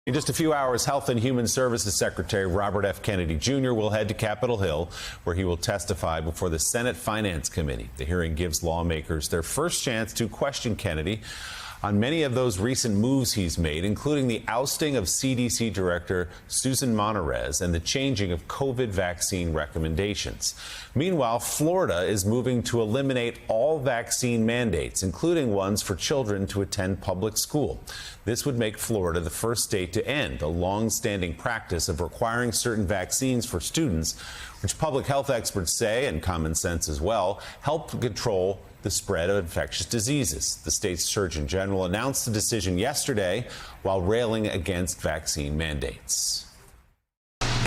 In just a few hours, Health and Human Services Secretary Robert F. Kennedy Jr. will head to Capitol Hill, where he will testify before the Senate Finance Committee. The hearing gives lawmakers their first chance to question Kennedy on many of those recent moves he's made, including the ousting of CDC Director Susan Monterez and the changing of COVID vaccine recommendations. Meanwhile, Florida is moving to eliminate all vaccine mandates, including ones for children to attend public school. This would make Florida the first state to end the long-standing practice of requiring certain vaccines for students, which public health experts say, and common sense as well, help control the spread of infectious diseases. The state's Surgeon General announced the decision yesterday while railing against vaccine mandates.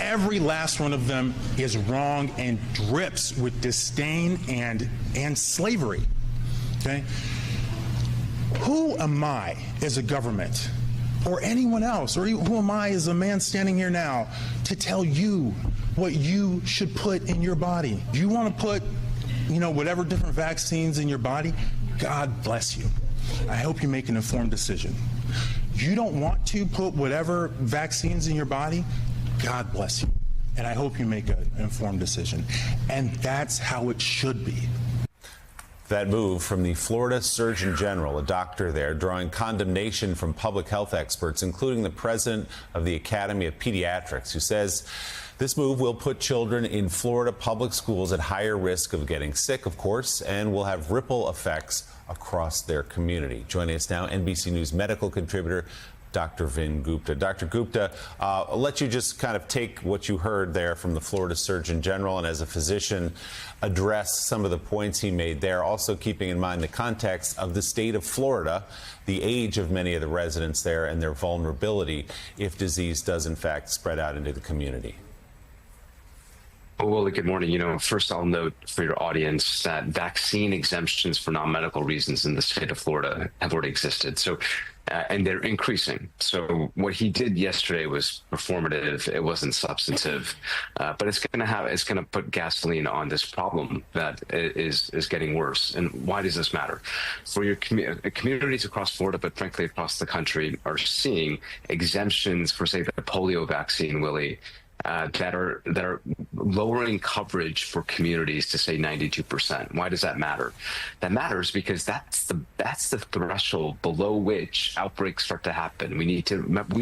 Every last one of them is wrong and drips with disdain and slavery. Okay? Who am I as a government or anyone else, or who am I as a man standing here now to tell you what you should put in your body? Do you want to put whatever different vaccines in your body? God bless you. I hope you make an informed decision. You don't want to put whatever vaccines in your body? God bless you. And I hope you make an informed decision. And that's how it should be. That move from the Florida Surgeon General, a doctor there, drawing condemnation from public health experts, including the president of the Academy of Pediatrics, who says this move will put children in Florida public schools at higher risk of getting sick, of course, and will have ripple effects across their community. Joining us now, NBC News medical contributor Dr. Vin Gupta. Dr. Gupta, I'll let you just kind of take what you heard there from the Florida Surgeon General and, as a physician, address some of the points he made there, also keeping in mind the context of the state of Florida, the age of many of the residents there, and their vulnerability if disease does, in fact, spread out into the community. Well, good morning. First I'll note for your audience that vaccine exemptions for non-medical reasons in the state of Florida have already existed. And they're increasing. So what he did yesterday was performative. It wasn't substantive, but it's going to put gasoline on this problem that is getting worse. And why does this matter? For your communities across Florida, but frankly across the country, are seeing exemptions for, say, the polio vaccine, Willie, that are lowering coverage for communities to, say, 92%. Why does that matter? That matters because that's the threshold below which outbreaks start to happen. We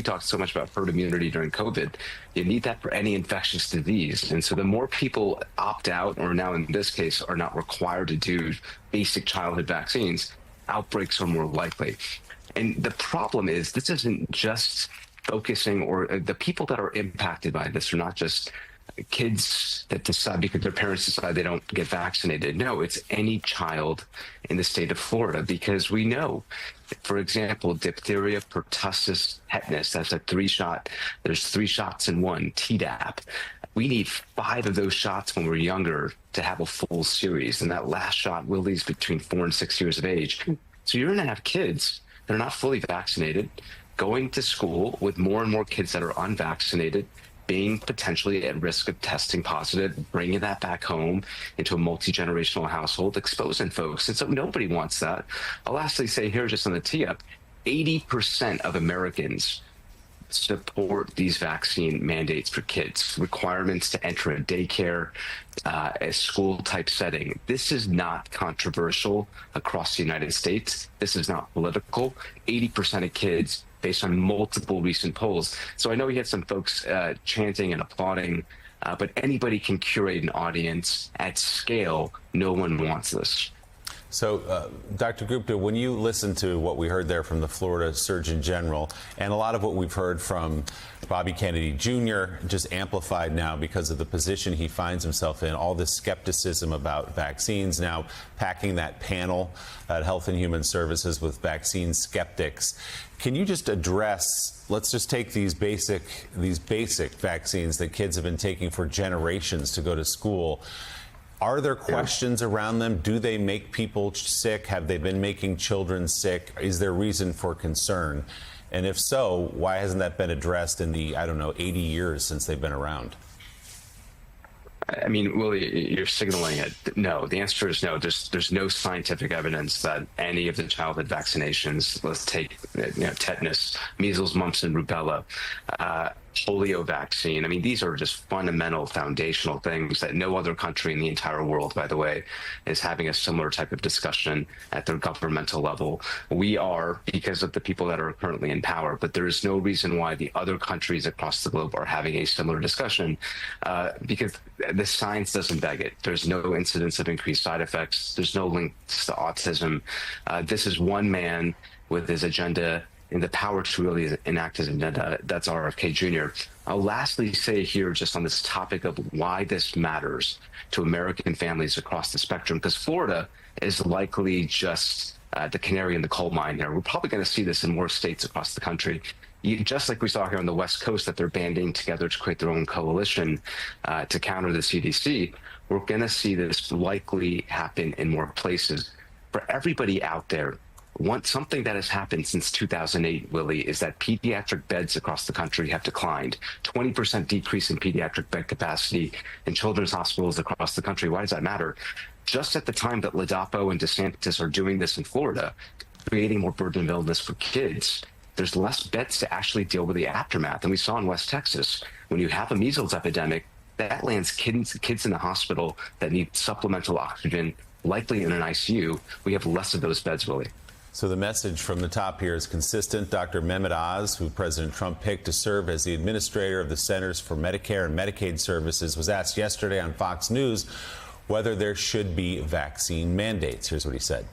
talked so much about herd immunity during COVID. You need that for any infectious disease. And so the more people opt out, or now in this case are not required to do basic childhood vaccines, outbreaks are more likely. And the problem is, this isn't just focusing, or the people that are impacted by this are not just kids that decide because their parents decide they don't get vaccinated. No, it's any child in the state of Florida, because we know, for example, diphtheria, pertussis, tetanus, that's a 3-shot. There's 3 shots in one, Tdap. We need 5 of those shots when we're younger to have a full series. And that last shot will leave between 4 and 6 years of age. So you're going to have kids that are not fully vaccinated, going to school with more and more kids that are unvaccinated, being potentially at risk of testing positive, bringing that back home into a multi-generational household, exposing folks. And so nobody wants that. I'll lastly say here, just on the tee-up, 80% of Americans support these vaccine mandates for kids, requirements to enter a daycare, a school-type setting. This is not controversial across the United States. This is not political. 80% of kids, based on multiple recent polls. So I know we had some folks chanting and applauding, but anybody can curate an audience at scale. No one wants this. So, Dr. Gupta, when you listen to what we heard there from the Florida Surgeon General, and a lot of what we've heard from Bobby Kennedy Jr., just amplified now because of the position he finds himself in, all this skepticism about vaccines, now packing that panel at Health and Human Services with vaccine skeptics, can you just address, let's just take these basic vaccines that kids have been taking for generations to go to school. Are there questions around them? Do they make people sick? Have they been making children sick? Is there reason for concern? And if so, why hasn't that been addressed in the, 80 years since they've been around? I mean, Willie, you're signaling it. No, the answer is no. There's no scientific evidence that any of the childhood vaccinations, let's take tetanus, measles, mumps, and rubella, polio vaccine. I mean, these are just fundamental, foundational things that no other country in the entire world, by the way, is having a similar type of discussion at their governmental level. We are, because of the people that are currently in power, but there is no reason why the other countries across the globe are having a similar discussion, because the science doesn't beg it. There's no incidence of increased side effects. There's no links to autism. This is one man with his agenda and the power to really enact his agenda. That's RFK Jr. I'll lastly say here, just on this topic of why this matters to American families across the spectrum, because Florida is likely just the canary in the coal mine here. We're probably going to see this in more states across the country. Just like we saw here on the West Coast, that they're banding together to create their own coalition to counter the CDC, we're going to see this likely happen in more places. For everybody out there, something that has happened since 2008, Willie, is that pediatric beds across the country have declined. 20% decrease in pediatric bed capacity in children's hospitals across the country. Why does that matter? Just at the time that Ladapo and DeSantis are doing this in Florida, creating more burden of illness for kids, there's less beds to actually deal with the aftermath. And we saw in West Texas, when you have a measles epidemic, that lands kids in the hospital that need supplemental oxygen, likely in an ICU. We have less of those beds, Willie. So the message from the top here is consistent. Dr. Mehmet Oz, who President Trump picked to serve as the administrator of the Centers for Medicare and Medicaid Services, was asked yesterday on Fox News whether there should be vaccine mandates. Here's what he said.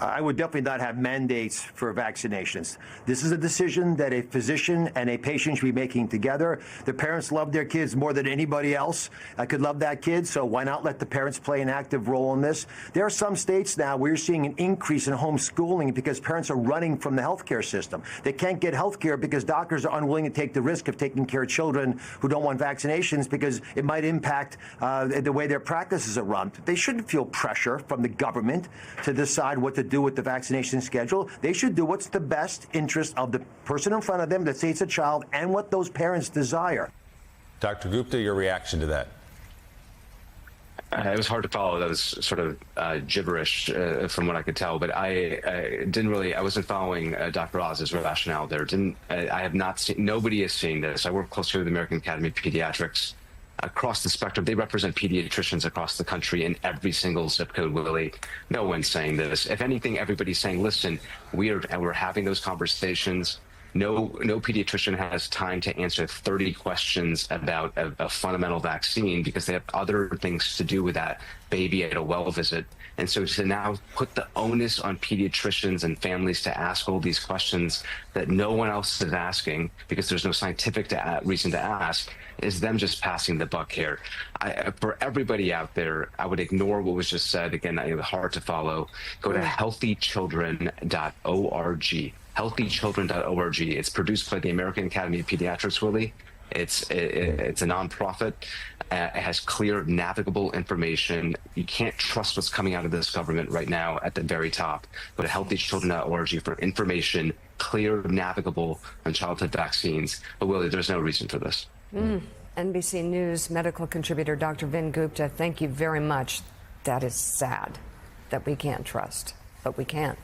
I would definitely not have mandates for vaccinations. This is a decision that a physician and a patient should be making together. The parents love their kids more than anybody else. I could love that kid, so why not let the parents play an active role in this? There are some states now where you're seeing an increase in homeschooling because parents are running from the healthcare system. They can't get healthcare because doctors are unwilling to take the risk of taking care of children who don't want vaccinations because it might impact the way their practices are run. They shouldn't feel pressure from the government to decide what to do with the vaccination schedule. They should do what's the best interest of the person in front of them, let's say it's a child, and what those parents desire. Dr. Gupta, your reaction to that? It was hard to follow. That was sort of gibberish from what I could tell, but I wasn't following Dr. Oz's rationale there. I have not seen, nobody is seeing this. I work closely with the American Academy of Pediatrics. Across the spectrum, they represent pediatricians across the country in every single zip code, Willie. No one's saying this. If anything, everybody's saying, listen, we're having those conversations. No pediatrician has time to answer 30 questions about a fundamental vaccine because they have other things to do with that baby at a well visit. And so to now put the onus on pediatricians and families to ask all these questions that no one else is asking because there's no scientific reason to ask is them just passing the buck here. For everybody out there, I would ignore what was just said. Again, hard to follow. Go to healthychildren.org. Healthychildren.org. It's produced by the American Academy of Pediatrics, Willie. It's a nonprofit. It has clear, navigable information. You can't trust what's coming out of this government right now at the very top. Go to healthychildren.org for information, clear, navigable on childhood vaccines. But Willie, there's no reason for this. NBC News medical contributor Dr. Vin Gupta, thank you very much. That is sad that we can't trust, but we can.